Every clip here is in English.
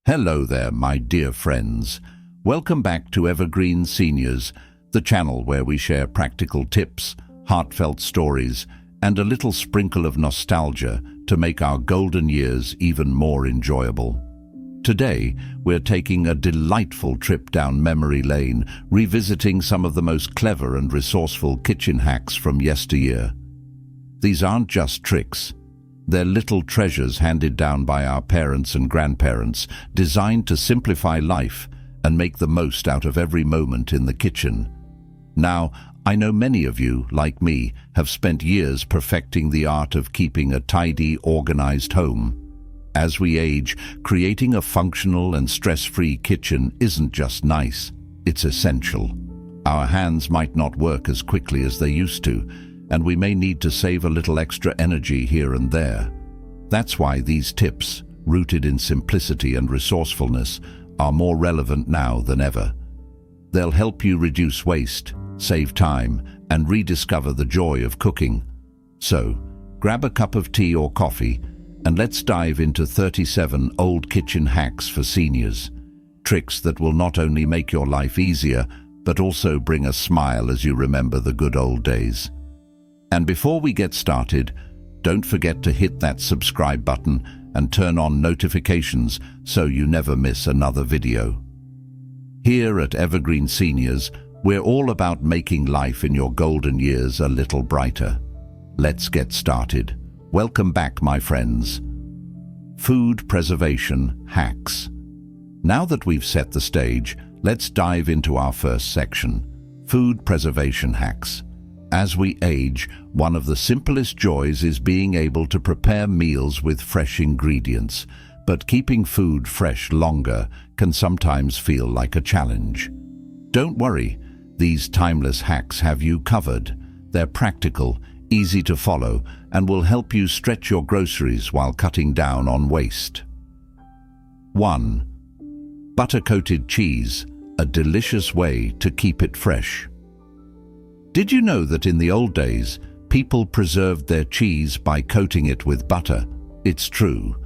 Hello there, my dear friends. Welcome back to Evergreen Seniors, the channel where we share practical tips, heartfelt stories, and a little sprinkle of nostalgia to make our golden years even more enjoyable. Today, we're taking a delightful trip down memory lane, revisiting some of the most clever and resourceful kitchen hacks from yesteryear. These aren't just tricks. They're little treasures handed down by our parents and grandparents, designed to simplify life and make the most out of every moment in the kitchen. Now, I know many of you, like me, have spent years perfecting the art of keeping a tidy, organized home. As we age, creating a functional and stress-free kitchen isn't just nice, it's essential. Our hands might not work as quickly as they used to, and we may need to save a little extra energy here and there. That's why these tips, rooted in simplicity and resourcefulness, are more relevant now than ever. They'll help you reduce waste, save time, and rediscover the joy of cooking. So, grab a cup of tea or coffee, and let's dive into 37 old kitchen hacks for seniors. Tricks that will not only make your life easier, but also bring a smile as you remember the good old days. And before we get started, don't forget to hit that subscribe button and turn on notifications so you never miss another video. Here at Evergreen Seniors, we're all about making life in your golden years a little brighter. Let's get started. Welcome back, my friends. Food preservation hacks. Now that we've set the stage, let's dive into our first section, food preservation hacks. As we age, one of the simplest joys is being able to prepare meals with fresh ingredients, but keeping food fresh longer can sometimes feel like a challenge. Don't worry, these timeless hacks have you covered. They're practical, easy to follow, and will help you stretch your groceries while cutting down on waste. 1. Butter-coated cheese, a delicious way to keep it fresh. Did you know that in the old days, people preserved their cheese by coating it with butter? It's true.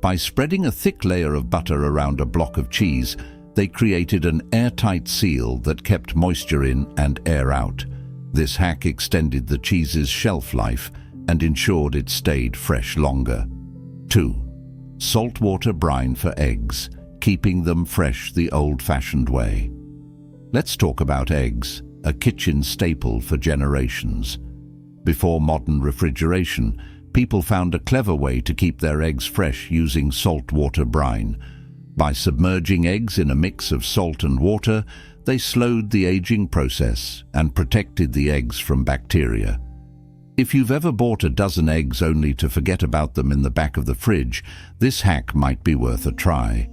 By spreading a thick layer of butter around a block of cheese, they created an airtight seal that kept moisture in and air out. This hack extended the cheese's shelf life and ensured it stayed fresh longer. 2. Saltwater brine for eggs, keeping them fresh the old-fashioned way. Let's talk about eggs, a kitchen staple for generations. Before modern refrigeration, people found a clever way to keep their eggs fresh using saltwater brine. By submerging eggs in a mix of salt and water, they slowed the aging process and protected the eggs from bacteria. If you've ever bought a dozen eggs only to forget about them in the back of the fridge, this hack might be worth a try.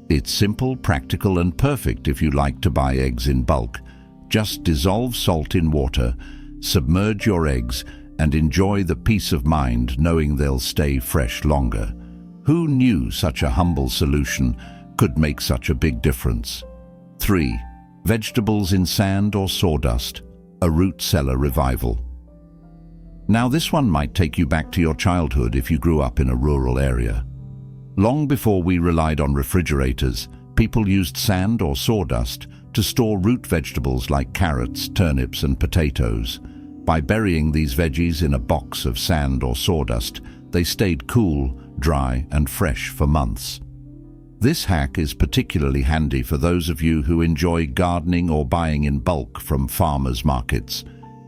It's simple, practical, and perfect if you like to buy eggs in bulk. Just dissolve salt in water, submerge your eggs, and enjoy the peace of mind knowing they'll stay fresh longer. Who knew such a humble solution could make such a big difference? 3. Vegetables in sand or sawdust, a root cellar revival. Now this one might take you back to your childhood if you grew up in a rural area. Long before we relied on refrigerators, people used sand or sawdust to store root vegetables like carrots, turnips, and potatoes. By burying these veggies in a box of sand or sawdust, they stayed cool, dry, and fresh for months. This hack is particularly handy for those of you who enjoy gardening or buying in bulk from farmers' markets.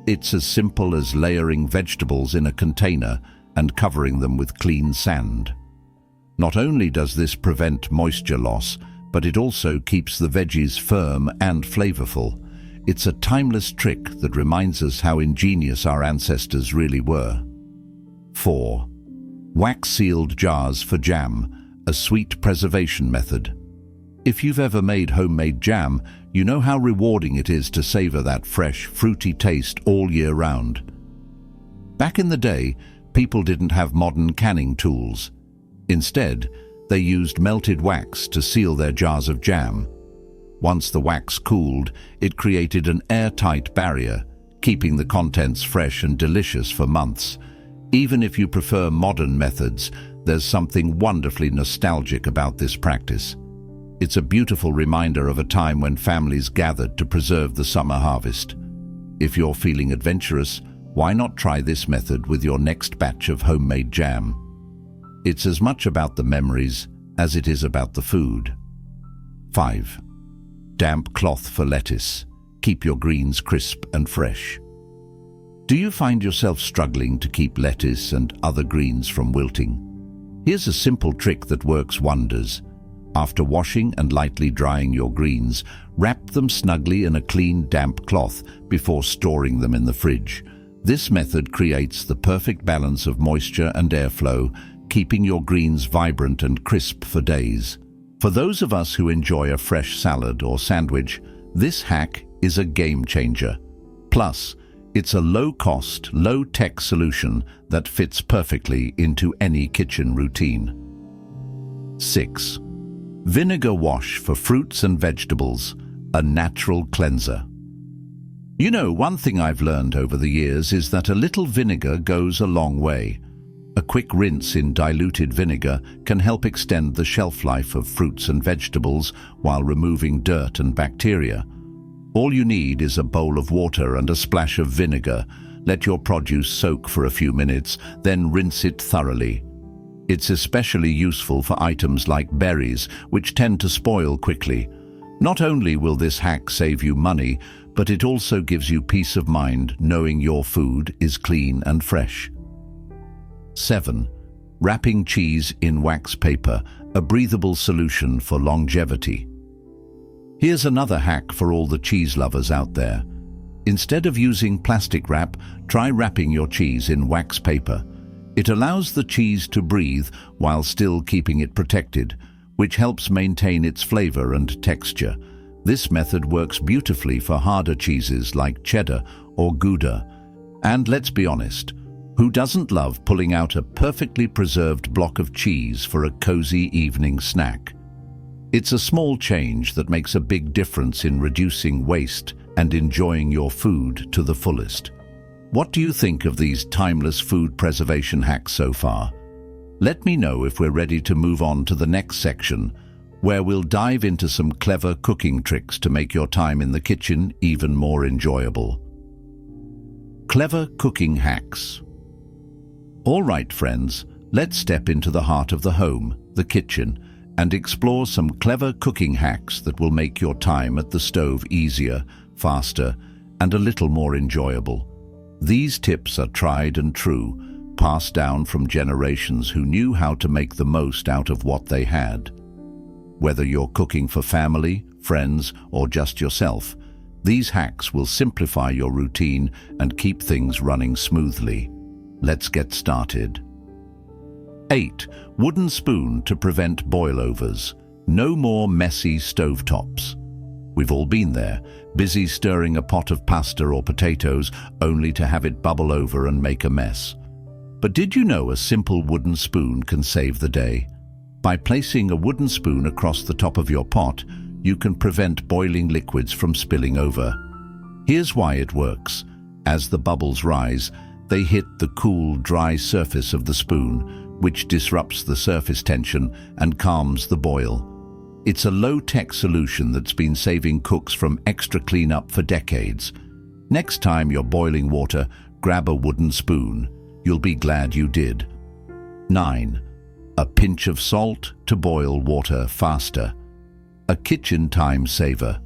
It's as simple as layering vegetables in a container and covering them with clean sand. Not only does this prevent moisture loss, but it also keeps the veggies firm and flavorful. It's a timeless trick that reminds us how ingenious our ancestors really were. 4. Wax-sealed jars for jam, a sweet preservation method. If you've ever made homemade jam, you know how rewarding it is to savor that fresh, fruity taste all year round. Back in the day, people didn't have modern canning tools. Instead, they used melted wax to seal their jars of jam. Once the wax cooled, it created an airtight barrier, keeping the contents fresh and delicious for months. Even if you prefer modern methods, there's something wonderfully nostalgic about this practice. It's a beautiful reminder of a time when families gathered to preserve the summer harvest. If you're feeling adventurous, why not try this method with your next batch of homemade jam? It's as much about the memories as it is about the food. 5. Damp cloth for lettuce. Keep your greens crisp and fresh. Do you find yourself struggling to keep lettuce and other greens from wilting? Here's a simple trick that works wonders. After washing and lightly drying your greens, wrap them snugly in a clean, damp cloth before storing them in the fridge. This method creates the perfect balance of moisture and airflow, keeping your greens vibrant and crisp for days. For those of us who enjoy a fresh salad or sandwich, this hack is a game changer. Plus, it's a low-cost, low-tech solution that fits perfectly into any kitchen routine. 6. Vinegar wash for fruits and vegetables, a natural cleanser. You know, one thing I've learned over the years is that a little vinegar goes a long way. A quick rinse in diluted vinegar can help extend the shelf life of fruits and vegetables while removing dirt and bacteria. All you need is a bowl of water and a splash of vinegar. Let your produce soak for a few minutes, then rinse it thoroughly. It's especially useful for items like berries, which tend to spoil quickly. Not only will this hack save you money, but it also gives you peace of mind knowing your food is clean and fresh. 7. Wrapping cheese in wax paper, a breathable solution for longevity. Here's another hack for all the cheese lovers out there. Instead of using plastic wrap, try wrapping your cheese in wax paper. It allows the cheese to breathe while still keeping it protected, which helps maintain its flavor and texture. This method works beautifully for harder cheeses like cheddar or Gouda. And let's be honest, who doesn't love pulling out a perfectly preserved block of cheese for a cozy evening snack? It's a small change that makes a big difference in reducing waste and enjoying your food to the fullest. What do you think of these timeless food preservation hacks so far? Let me know if we're ready to move on to the next section, where we'll dive into some clever cooking tricks to make your time in the kitchen even more enjoyable. Clever cooking hacks. All right, friends, let's step into the heart of the home, the kitchen, and explore some clever cooking hacks that will make your time at the stove easier, faster, and a little more enjoyable. These tips are tried and true, passed down from generations who knew how to make the most out of what they had. Whether you're cooking for family, friends, or just yourself, these hacks will simplify your routine and keep things running smoothly. Let's get started. 8. Wooden spoon to prevent boilovers. No more messy stovetops. We've all been there, busy stirring a pot of pasta or potatoes only to have it bubble over and make a mess. But did you know a simple wooden spoon can save the day? By placing a wooden spoon across the top of your pot, you can prevent boiling liquids from spilling over. Here's why it works. As the bubbles rise, they hit the cool, dry surface of the spoon, which disrupts the surface tension and calms the boil. It's a low-tech solution that's been saving cooks from extra cleanup for decades. Next time you're boiling water, grab a wooden spoon. You'll be glad you did. 9. A pinch of salt to boil water faster. A kitchen time saver.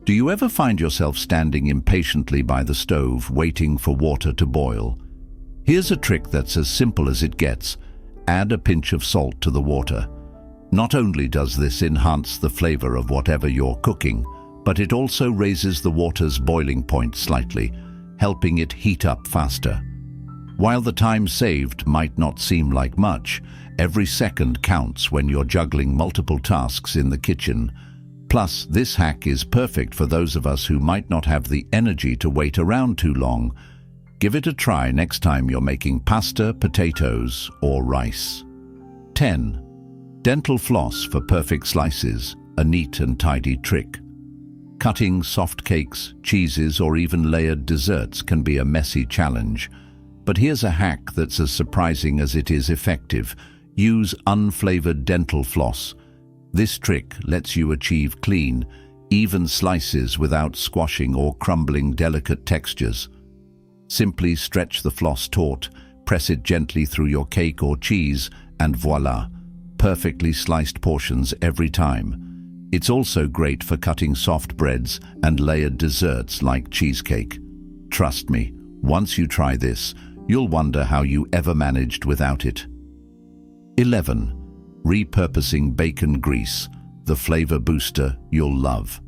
Do you ever find yourself standing impatiently by the stove waiting for water to boil? Here's a trick that's as simple as it gets. Add a pinch of salt to the water. Not only does this enhance the flavor of whatever you're cooking, but it also raises the water's boiling point slightly, helping it heat up faster. While the time saved might not seem like much, every second counts when you're juggling multiple tasks in the kitchen. Plus, this hack is perfect for those of us who might not have the energy to wait around too long. Give it a try next time you're making pasta, potatoes, or rice. 10. Dental floss for perfect slices, a neat and tidy trick. Cutting soft cakes, cheeses, or even layered desserts can be a messy challenge. But here's a hack that's as surprising as it is effective. Use unflavored dental floss. This trick lets you achieve clean, even slices without squashing or crumbling delicate textures. Simply stretch the floss taut, press it gently through your cake or cheese, and voila, perfectly sliced portions every time. It's also great for cutting soft breads and layered desserts like cheesecake. Trust me, once you try this, you'll wonder how you ever managed without it. 11. Repurposing bacon grease, the flavor booster you'll love.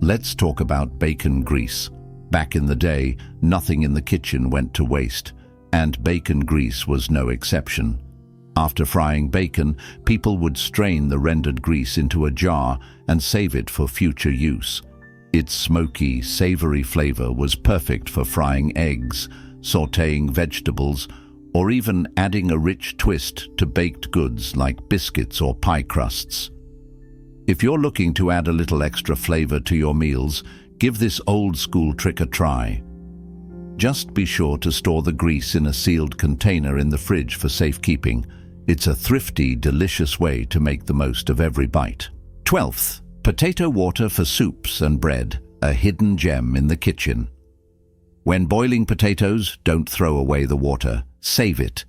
Let's talk about bacon grease. Back in the day, nothing in the kitchen went to waste, and bacon grease was no exception. After frying bacon, people would strain the rendered grease into a jar and save it for future use. Its smoky, savory flavor was perfect for frying eggs, sautéing vegetables, or even adding a rich twist to baked goods like biscuits or pie crusts. If you're looking to add a little extra flavor to your meals, give this old-school trick a try. Just be sure to store the grease in a sealed container in the fridge for safekeeping. It's a thrifty, delicious way to make the most of every bite. 12th, potato water for soups and bread, a hidden gem in the kitchen. When boiling potatoes, don't throw away the water, save it.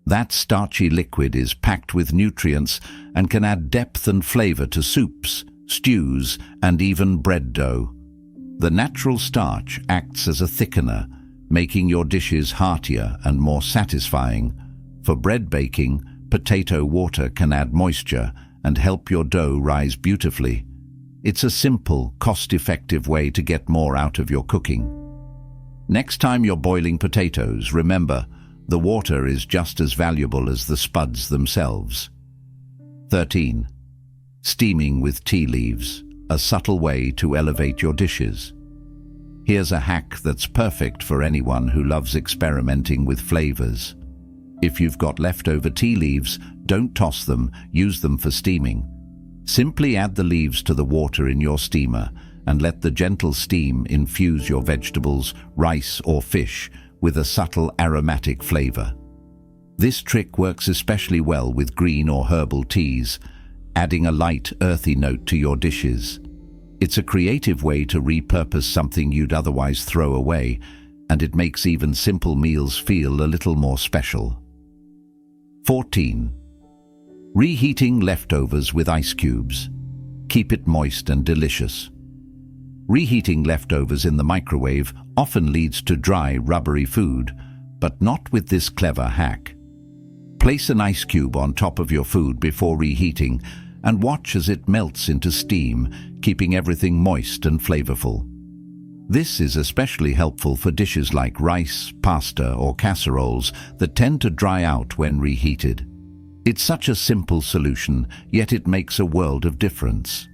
That starchy liquid is packed with nutrients and can add depth and flavor to soups, stews, and even bread dough. The natural starch acts as a thickener, making your dishes heartier and more satisfying. For bread baking, potato water can add moisture and help your dough rise beautifully. It's a simple, cost-effective way to get more out of your cooking. Next time you're boiling potatoes, remember, the water is just as valuable as the spuds themselves. 13. Steaming with tea leaves, a subtle way to elevate your dishes. Here's a hack that's perfect for anyone who loves experimenting with flavors. If you've got leftover tea leaves, don't toss them, use them for steaming. Simply add the leaves to the water in your steamer and let the gentle steam infuse your vegetables, rice or fish with a subtle aromatic flavor. This trick works especially well with green or herbal teas, adding a light, earthy note to your dishes. It's a creative way to repurpose something you'd otherwise throw away, and it makes even simple meals feel a little more special. 14. Reheating leftovers with ice cubes. Keep it moist and delicious. Reheating leftovers in the microwave often leads to dry, rubbery food, but not with this clever hack. Place an ice cube on top of your food before reheating and watch as it melts into steam, keeping everything moist and flavorful. This is especially helpful for dishes like rice, pasta, or casseroles that tend to dry out when reheated. It's such a simple solution, yet it makes a world of difference.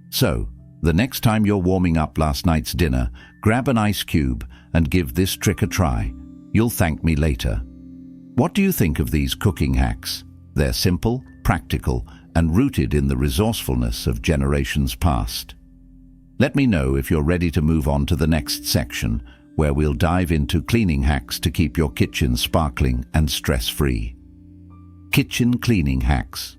So, the next time you're warming up last night's dinner, grab an ice cube and give this trick a try. You'll thank me later. What do you think of these cooking hacks? They're simple, practical, and rooted in the resourcefulness of generations past. Let me know if you're ready to move on to the next section, where we'll dive into cleaning hacks to keep your kitchen sparkling and stress-free. Kitchen cleaning hacks.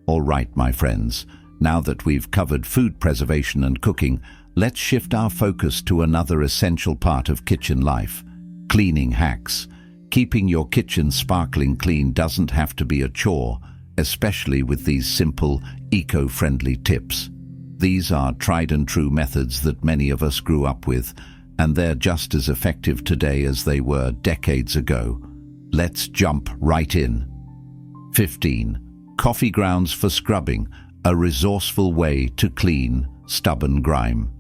All right, my friends, now that we've covered food preservation and cooking, let's shift our focus to another essential part of kitchen life, cleaning hacks. Keeping your kitchen sparkling clean doesn't have to be a chore, especially with these simple, eco-friendly tips. These are tried and true methods that many of us grew up with, and they're just as effective today as they were decades ago. Let's jump right in. 15. Coffee grounds for scrubbing, a resourceful way to clean stubborn grime.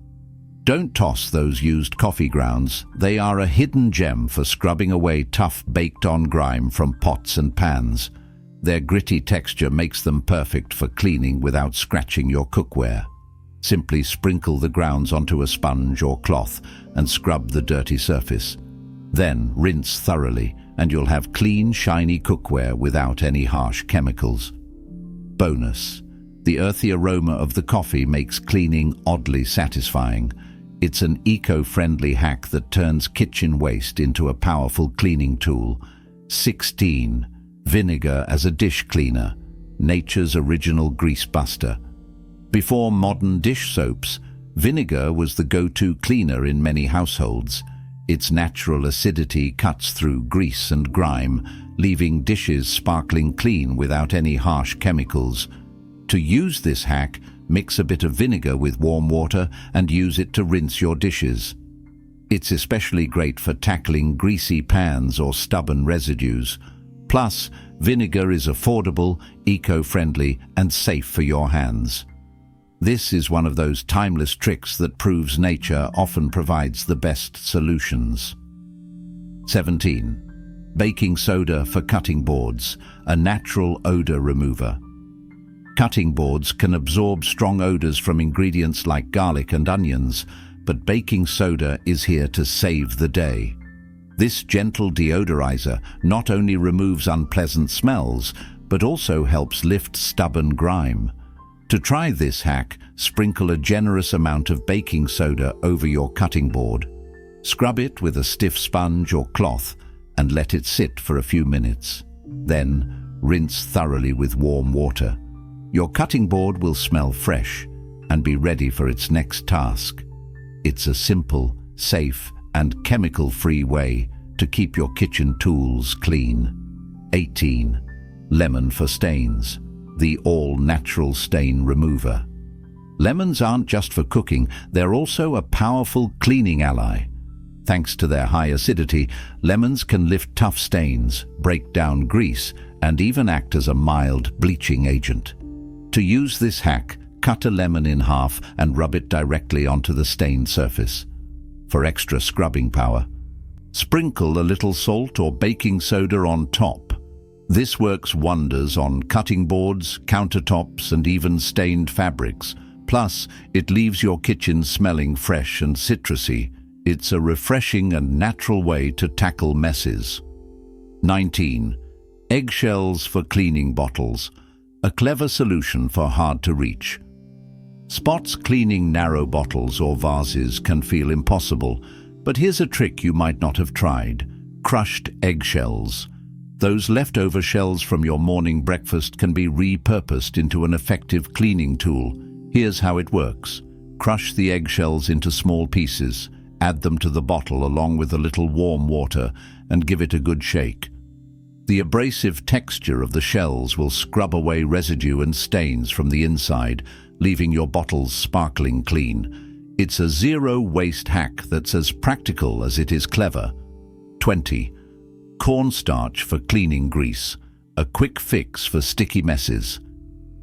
Don't toss those used coffee grounds. They are a hidden gem for scrubbing away tough baked-on grime from pots and pans. Their gritty texture makes them perfect for cleaning without scratching your cookware. Simply sprinkle the grounds onto a sponge or cloth and scrub the dirty surface. Then rinse thoroughly, and you'll have clean, shiny cookware without any harsh chemicals. Bonus: the earthy aroma of the coffee makes cleaning oddly satisfying. It's an eco-friendly hack that turns kitchen waste into a powerful cleaning tool. 16. Vinegar as a dish cleaner. nature's original grease buster. Before modern dish soaps, vinegar was the go-to cleaner in many households. Its natural acidity cuts through grease and grime, leaving dishes sparkling clean without any harsh chemicals. To use this hack, mix a bit of vinegar with warm water and use it to rinse your dishes. It's especially great for tackling greasy pans or stubborn residues. Plus, vinegar is affordable, eco-friendly, and safe for your hands. This is one of those timeless tricks that proves nature often provides the best solutions. 17. Baking soda for cutting boards, a natural odor remover. Cutting boards can absorb strong odors from ingredients like garlic and onions, but baking soda is here to save the day. This gentle deodorizer not only removes unpleasant smells, but also helps lift stubborn grime. To try this hack, sprinkle a generous amount of baking soda over your cutting board. Scrub it with a stiff sponge or cloth and let it sit for a few minutes. Then, rinse thoroughly with warm water. Your cutting board will smell fresh and be ready for its next task. It's a simple, safe, and chemical-free way to keep your kitchen tools clean. 18. Lemon for stains, the all-natural stain remover. Lemons aren't just for cooking, they're also a powerful cleaning ally. Thanks to their high acidity, lemons can lift tough stains, break down grease, and even act as a mild bleaching agent. To use this hack, cut a lemon in half and rub it directly onto the stained surface. For extra scrubbing power, sprinkle a little salt or baking soda on top. This works wonders on cutting boards, countertops, and even stained fabrics. Plus, it leaves your kitchen smelling fresh and citrusy. It's a refreshing and natural way to tackle messes. 19. Eggshells for cleaning bottles, a clever solution for hard-to-reach. Spots cleaning narrow bottles or vases can feel impossible, but here's a trick you might not have tried. Crushed eggshells. Those leftover shells from your morning breakfast can be repurposed into an effective cleaning tool. Here's how it works. Crush the eggshells into small pieces, add them to the bottle along with a little warm water, and give it a good shake. The abrasive texture of the shells will scrub away residue and stains from the inside, leaving your bottles sparkling clean. It's a zero-waste hack that's as practical as it is clever. 20. Cornstarch for cleaning grease, a quick fix for sticky messes.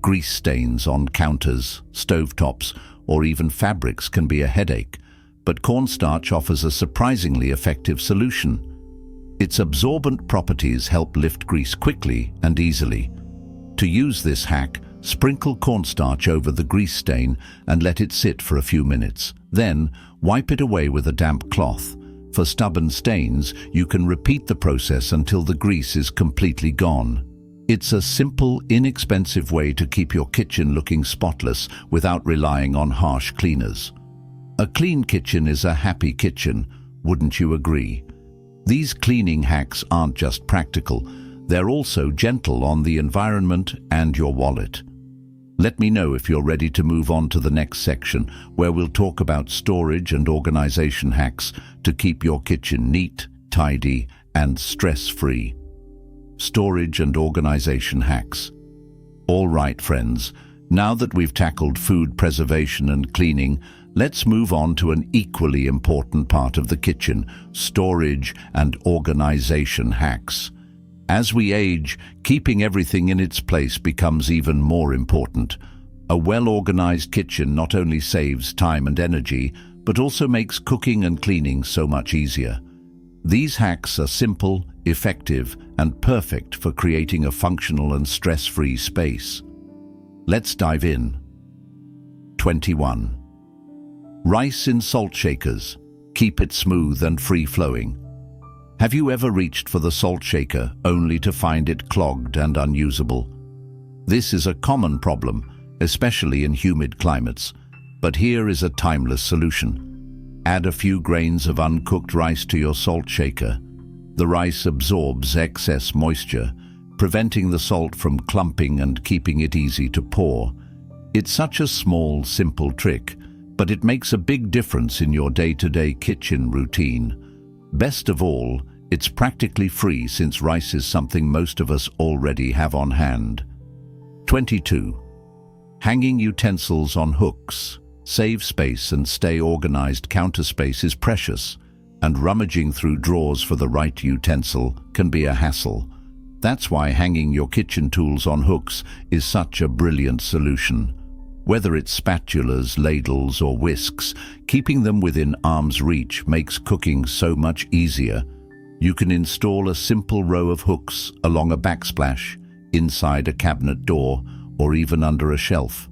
Grease stains on counters, stovetops, or even fabrics can be a headache, but cornstarch offers a surprisingly effective solution. Its absorbent properties help lift grease quickly and easily. To use this hack, sprinkle cornstarch over the grease stain and let it sit for a few minutes. Then, wipe it away with a damp cloth. For stubborn stains, you can repeat the process until the grease is completely gone. It's a simple, inexpensive way to keep your kitchen looking spotless without relying on harsh cleaners. A clean kitchen is a happy kitchen, wouldn't you agree? These cleaning hacks aren't just practical, they're also gentle on the environment and your wallet. Let me know if you're ready to move on to the next section, where we'll talk about storage and organization hacks to keep your kitchen neat, tidy, and stress-free. Storage and organization hacks. All right, friends, now that we've tackled food preservation and cleaning, let's move on to an equally important part of the kitchen, storage and organization hacks. As we age, keeping everything in its place becomes even more important. A well-organized kitchen not only saves time and energy, but also makes cooking and cleaning so much easier. These hacks are simple, effective, and perfect for creating a functional and stress-free space. Let's dive in. 21. Rice in salt shakers. Keep it smooth and free-flowing. Have you ever reached for the salt shaker only to find it clogged and unusable? This is a common problem, especially in humid climates, but here is a timeless solution. Add a few grains of uncooked rice to your salt shaker. The rice absorbs excess moisture, preventing the salt from clumping and keeping it easy to pour. It's such a small, simple trick, but it makes a big difference in your day-to-day kitchen routine. Best of all, it's practically free since rice is something most of us already have on hand. 22. Hanging utensils on hooks. Save space and stay organized. Counter space is precious, and rummaging through drawers for the right utensil can be a hassle. That's why hanging your kitchen tools on hooks is such a brilliant solution. Whether it's spatulas, ladles, or whisks, keeping them within arm's reach makes cooking so much easier. You can install a simple row of hooks along a backsplash, inside a cabinet door, or even under a shelf.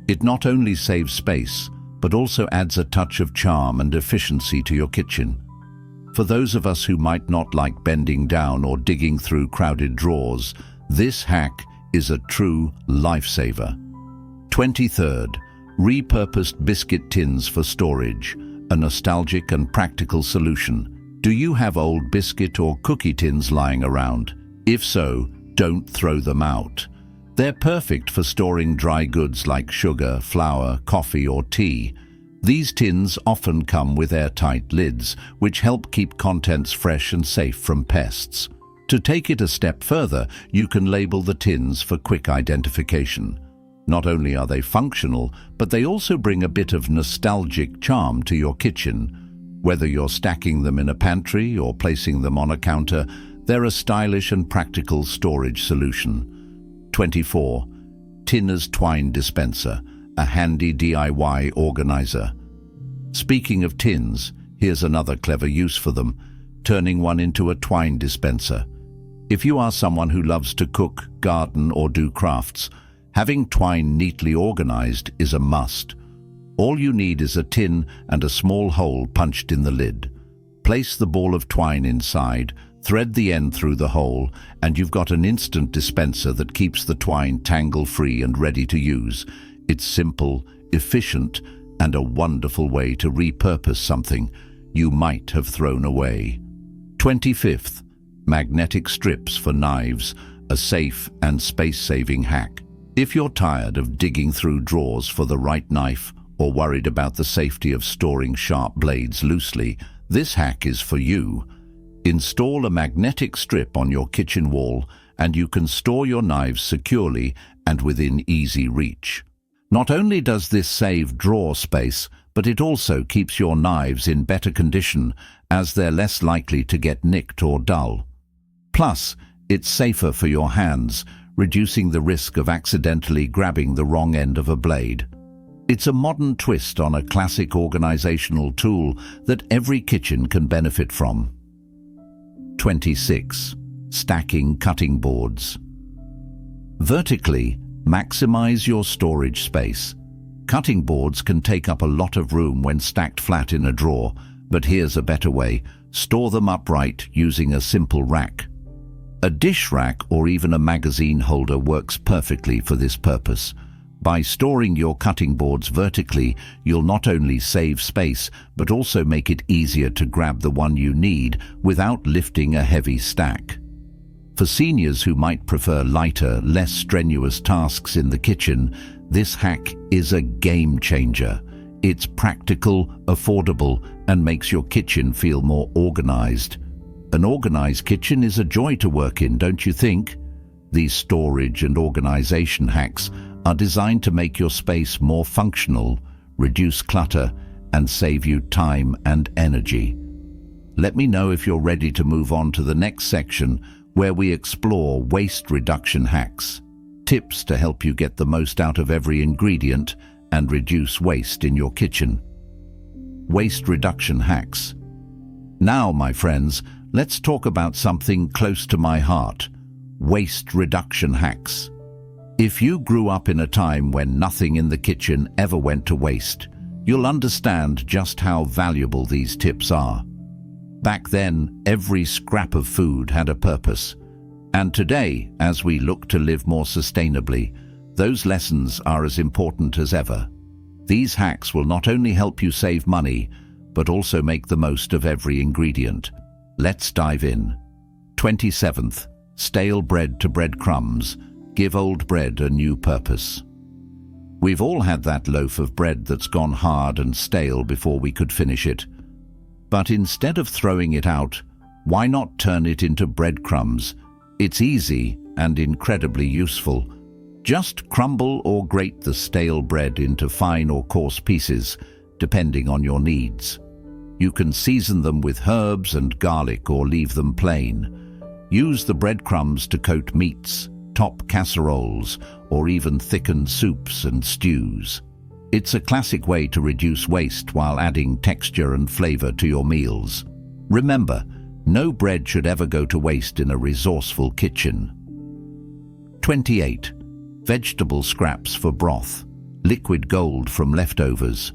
It not only saves space, but also adds a touch of charm and efficiency to your kitchen. For those of us who might not like bending down or digging through crowded drawers, this hack is a true lifesaver. 23rd. Repurposed biscuit tins for storage, a nostalgic and practical solution. Do you have old biscuit or cookie tins lying around? If so, don't throw them out. They're perfect for storing dry goods like sugar, flour, coffee, or tea. These tins often come with airtight lids, which help keep contents fresh and safe from pests. To take it a step further, you can label the tins for quick identification. Not only are they functional, but they also bring a bit of nostalgic charm to your kitchen. Whether you're stacking them in a pantry or placing them on a counter, they're a stylish and practical storage solution. 24. Tinner's Twine Dispenser, a handy DIY organizer. Speaking of tins, here's another clever use for them, turning one into a twine dispenser. If you are someone who loves to cook, garden, or do crafts, having twine neatly organized is a must. All you need is a tin and a small hole punched in the lid. Place the ball of twine inside, thread the end through the hole, and you've got an instant dispenser that keeps the twine tangle-free and ready to use. It's simple, efficient, and a wonderful way to repurpose something you might have thrown away. 25th. Magnetic strips for knives, a safe and space-saving hack. If you're tired of digging through drawers for the right knife, or worried about the safety of storing sharp blades loosely, this hack is for you. Install a magnetic strip on your kitchen wall, and you can store your knives securely and within easy reach. Not only does this save drawer space, but it also keeps your knives in better condition, as they're less likely to get nicked or dull. Plus, it's safer for your hands, reducing the risk of accidentally grabbing the wrong end of a blade. It's a modern twist on a classic organizational tool that every kitchen can benefit from. 26. Stacking cutting boards. Vertically, maximize your storage space. Cutting boards can take up a lot of room when stacked flat in a drawer, but here's a better way. Store them upright using a simple rack. A dish rack or even a magazine holder works perfectly for this purpose. By storing your cutting boards vertically, you'll not only save space, but also make it easier to grab the one you need without lifting a heavy stack. For seniors who might prefer lighter, less strenuous tasks in the kitchen, this hack is a game changer. It's practical, affordable, and makes your kitchen feel more organized. An organized kitchen is a joy to work in, don't you think? These storage and organization hacks are designed to make your space more functional, reduce clutter, and save you time and energy. Let me know if you're ready to move on to the next section, where we explore waste reduction hacks, tips to help you get the most out of every ingredient and reduce waste in your kitchen. Waste reduction hacks. Now, my friends, let's talk about something close to my heart: waste reduction hacks. If you grew up in a time when nothing in the kitchen ever went to waste, you'll understand just how valuable these tips are. Back then, every scrap of food had a purpose. And today, as we look to live more sustainably, those lessons are as important as ever. These hacks will not only help you save money, but also make the most of every ingredient. Let's dive in. 27th. Stale bread to breadcrumbs, give old bread a new purpose. We've all had that loaf of bread that's gone hard and stale before we could finish it. But instead of throwing it out, why not turn it into breadcrumbs? It's easy and incredibly useful. Just crumble or grate the stale bread into fine or coarse pieces, depending on your needs. You can season them with herbs and garlic or leave them plain. Use the breadcrumbs to coat meats, top casseroles, or even thicken soups and stews. It's a classic way to reduce waste while adding texture and flavor to your meals. Remember, no bread should ever go to waste in a resourceful kitchen. 28. Vegetable scraps for broth. Liquid gold from leftovers.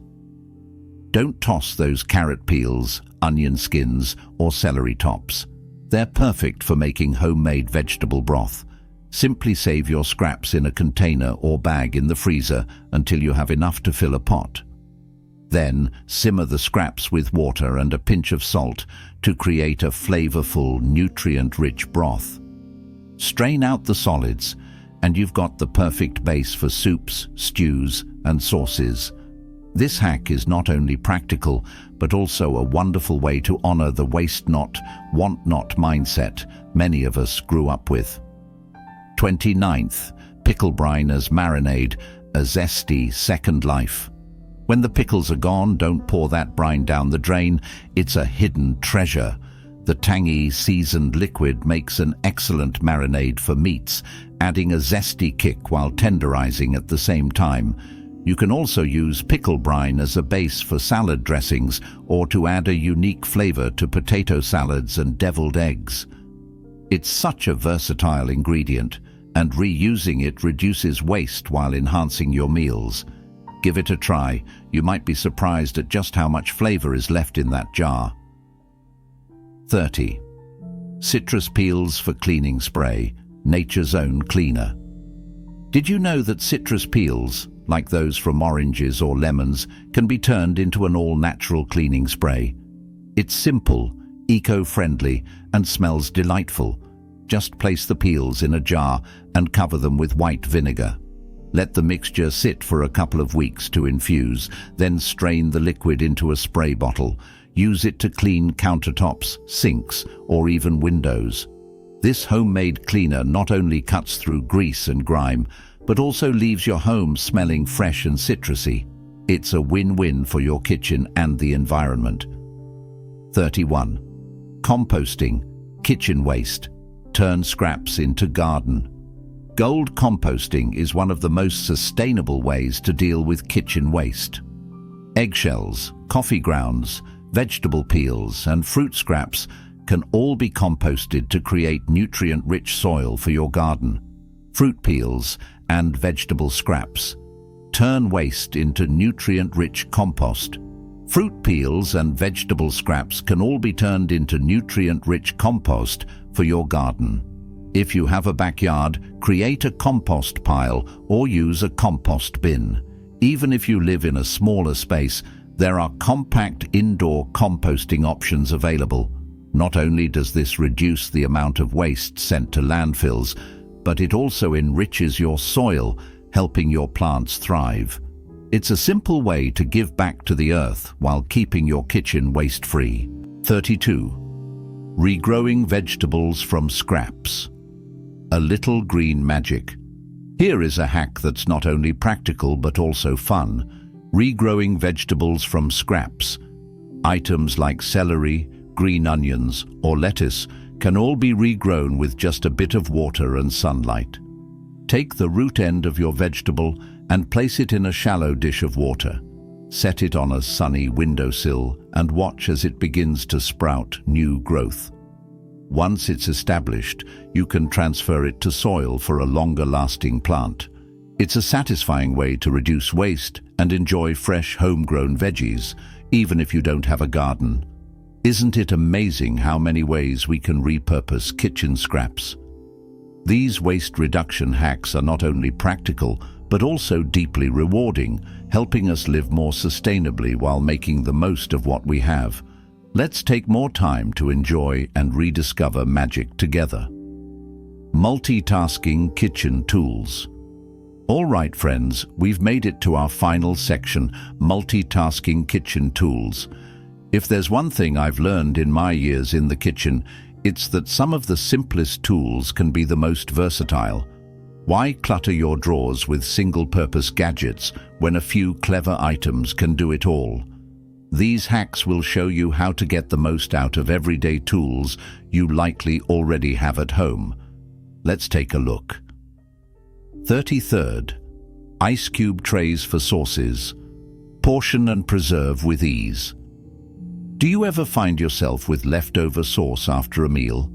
Don't toss those carrot peels, onion skins, or celery tops. They're perfect for making homemade vegetable broth. Simply save your scraps in a container or bag in the freezer until you have enough to fill a pot. Then simmer the scraps with water and a pinch of salt to create a flavorful, nutrient-rich broth. Strain out the solids, and you've got the perfect base for soups, stews, and sauces. This hack is not only practical, but also a wonderful way to honor the waste not, want not mindset many of us grew up with. 29th. Pickle brine as marinade, a zesty second life. When the pickles are gone, don't pour that brine down the drain. It's a hidden treasure. The tangy, seasoned liquid makes an excellent marinade for meats, adding a zesty kick while tenderizing at the same time. You can also use pickle brine as a base for salad dressings or to add a unique flavor to potato salads and deviled eggs. It's such a versatile ingredient, and reusing it reduces waste while enhancing your meals. Give it a try. You might be surprised at just how much flavor is left in that jar. 30. Citrus peels for cleaning spray, nature's own cleaner. Did you know that citrus peels, like those from oranges or lemons, can be turned into an all-natural cleaning spray? It's simple, eco-friendly, and smells delightful. Just place the peels in a jar and cover them with white vinegar. Let the mixture sit for a couple of weeks to infuse, then strain the liquid into a spray bottle. Use it to clean countertops, sinks, or even windows. This homemade cleaner not only cuts through grease and grime, but also leaves your home smelling fresh and citrusy. It's a win-win for your kitchen and the environment. 31. Composting, kitchen waste. Turn scraps into garden. Gold composting is one of the most sustainable ways to deal with kitchen waste. Eggshells, coffee grounds, vegetable peels, and fruit scraps can all be composted to create nutrient-rich soil for your garden. Fruit peels and vegetable scraps turn waste into nutrient-rich compost. Fruit peels and vegetable scraps can all be turned into nutrient-rich compost for your garden. If you have a backyard, create a compost pile or use a compost bin. Even if you live in a smaller space, there are compact indoor composting options available. Not only does this reduce the amount of waste sent to landfills, but it also enriches your soil, helping your plants thrive. It's a simple way to give back to the earth while keeping your kitchen waste-free. 32. Regrowing vegetables from scraps. A little green magic. Here is a hack that's not only practical but also fun. Regrowing vegetables from scraps. Items like celery, green onions, or lettuce can all be regrown with just a bit of water and sunlight. Take the root end of your vegetable and place it in a shallow dish of water. Set it on a sunny windowsill and watch as it begins to sprout new growth. Once it's established, you can transfer it to soil for a longer-lasting plant. It's a satisfying way to reduce waste and enjoy fresh, homegrown veggies, even if you don't have a garden. Isn't it amazing how many ways we can repurpose kitchen scraps? These waste reduction hacks are not only practical, but also deeply rewarding, helping us live more sustainably while making the most of what we have. Let's take more time to enjoy and rediscover magic together. Multitasking kitchen tools. All right, friends, we've made it to our final section, multitasking kitchen tools. If there's one thing I've learned in my years in the kitchen, it's that some of the simplest tools can be the most versatile. Why clutter your drawers with single-purpose gadgets when a few clever items can do it all? These hacks will show you how to get the most out of everyday tools you likely already have at home. Let's take a look. 33rd. Ice cube trays for sauces. Portion and preserve with ease. Do you ever find yourself with leftover sauce after a meal?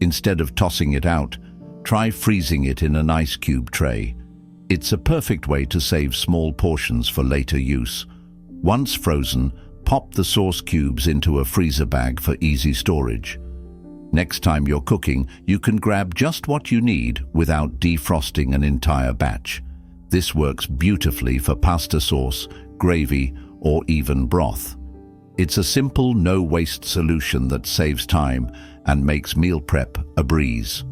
Instead of tossing it out, try freezing it in an ice cube tray. It's a perfect way to save small portions for later use. Once frozen, pop the sauce cubes into a freezer bag for easy storage. Next time you're cooking, you can grab just what you need without defrosting an entire batch. This works beautifully for pasta sauce, gravy, or even broth. It's a simple, no-waste solution that saves time and makes meal prep a breeze.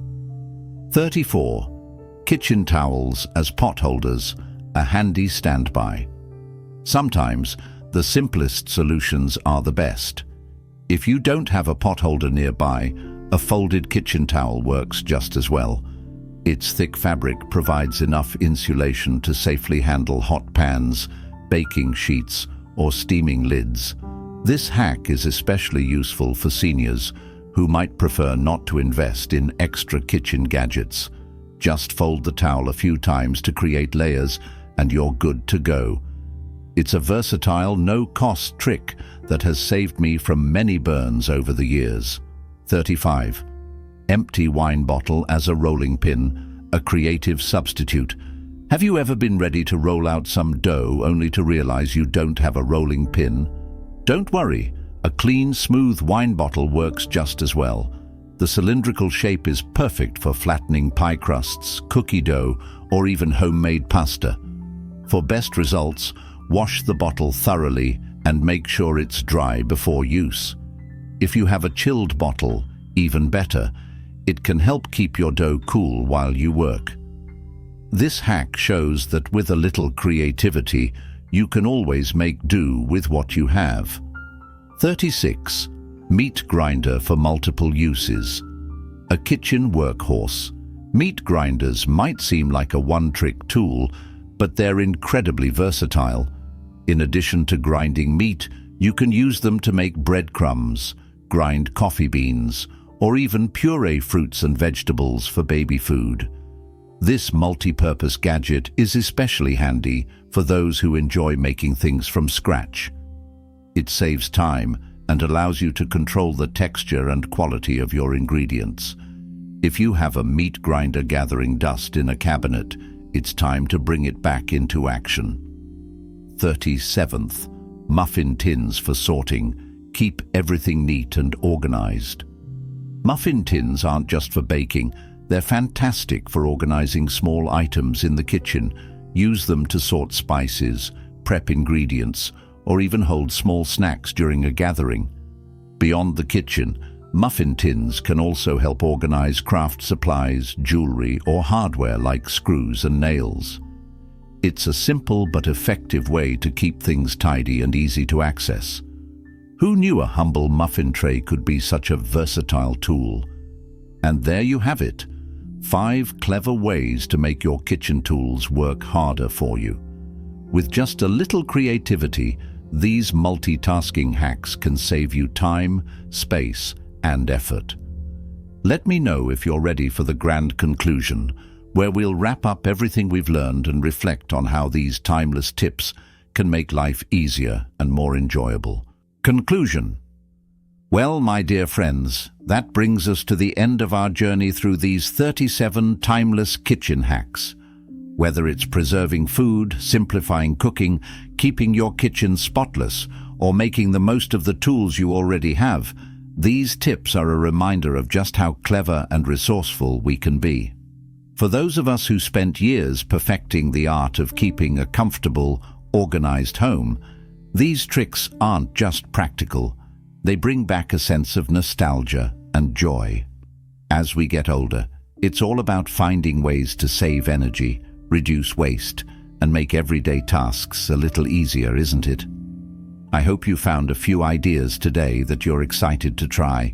34. Kitchen towels as pot holders, a handy standby. Sometimes, the simplest solutions are the best. If you don't have a pot holder nearby, a folded kitchen towel works just as well. Its thick fabric provides enough insulation to safely handle hot pans, baking sheets, or steaming lids. This hack is especially useful for seniors who might prefer not to invest in extra kitchen gadgets. Just fold the towel a few times to create layers and you're good to go. It's a versatile, no-cost trick that has saved me from many burns over the years. 35. Empty wine bottle as a rolling pin, a creative substitute. Have you ever been ready to roll out some dough only to realize you don't have a rolling pin? Don't worry, a clean, smooth wine bottle works just as well. The cylindrical shape is perfect for flattening pie crusts, cookie dough, or even homemade pasta. For best results, wash the bottle thoroughly and make sure it's dry before use. If you have a chilled bottle, even better, it can help keep your dough cool while you work. This hack shows that with a little creativity, you can always make do with what you have. 36. Meat grinder for multiple uses. A kitchen workhorse. Meat grinders might seem like a one-trick tool, but they're incredibly versatile. In addition to grinding meat, you can use them to make breadcrumbs, grind coffee beans, or even puree fruits and vegetables for baby food. This multi-purpose gadget is especially handy for those who enjoy making things from scratch. It saves time and allows you to control the texture and quality of your ingredients. If you have a meat grinder gathering dust in a cabinet, it's time to bring it back into action. 37th. Muffin tins for sorting. Keep everything neat and organized. Muffin tins aren't just for baking, they're fantastic for organizing small items in the kitchen. Use them to sort spices, prep ingredients, or even hold small snacks during a gathering. Beyond the kitchen, muffin tins can also help organize craft supplies, jewelry, or hardware like screws and nails. It's a simple but effective way to keep things tidy and easy to access. Who knew a humble muffin tray could be such a versatile tool? And there you have it. 5 clever ways to make your kitchen tools work harder for you. With just a little creativity, these multitasking hacks can save you time, space, and effort. Let me know if you're ready for the grand conclusion, where we'll wrap up everything we've learned and reflect on how these timeless tips can make life easier and more enjoyable. Conclusion. Well, my dear friends, that brings us to the end of our journey through these 37 timeless kitchen hacks. Whether it's preserving food, simplifying cooking, keeping your kitchen spotless, or making the most of the tools you already have, these tips are a reminder of just how clever and resourceful we can be. For those of us who spent years perfecting the art of keeping a comfortable, organized home, these tricks aren't just practical. They bring back a sense of nostalgia and joy. As we get older, It's all about finding ways to save energy, reduce waste, and make everyday tasks a little easier, isn't it? I hope you found a few ideas today that you're excited to try,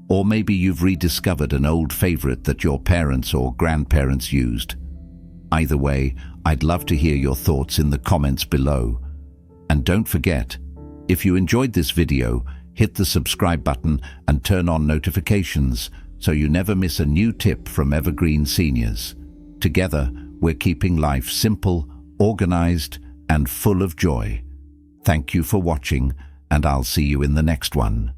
or maybe you've rediscovered an old favorite that your parents or grandparents used. Either way, I'd love to hear your thoughts in the comments below. And don't forget, if you enjoyed this video, hit the subscribe button and turn on notifications so you never miss a new tip from Evergreen Seniors. Together, we're keeping life simple, organized, and full of joy. Thank you for watching, and I'll see you in the next one.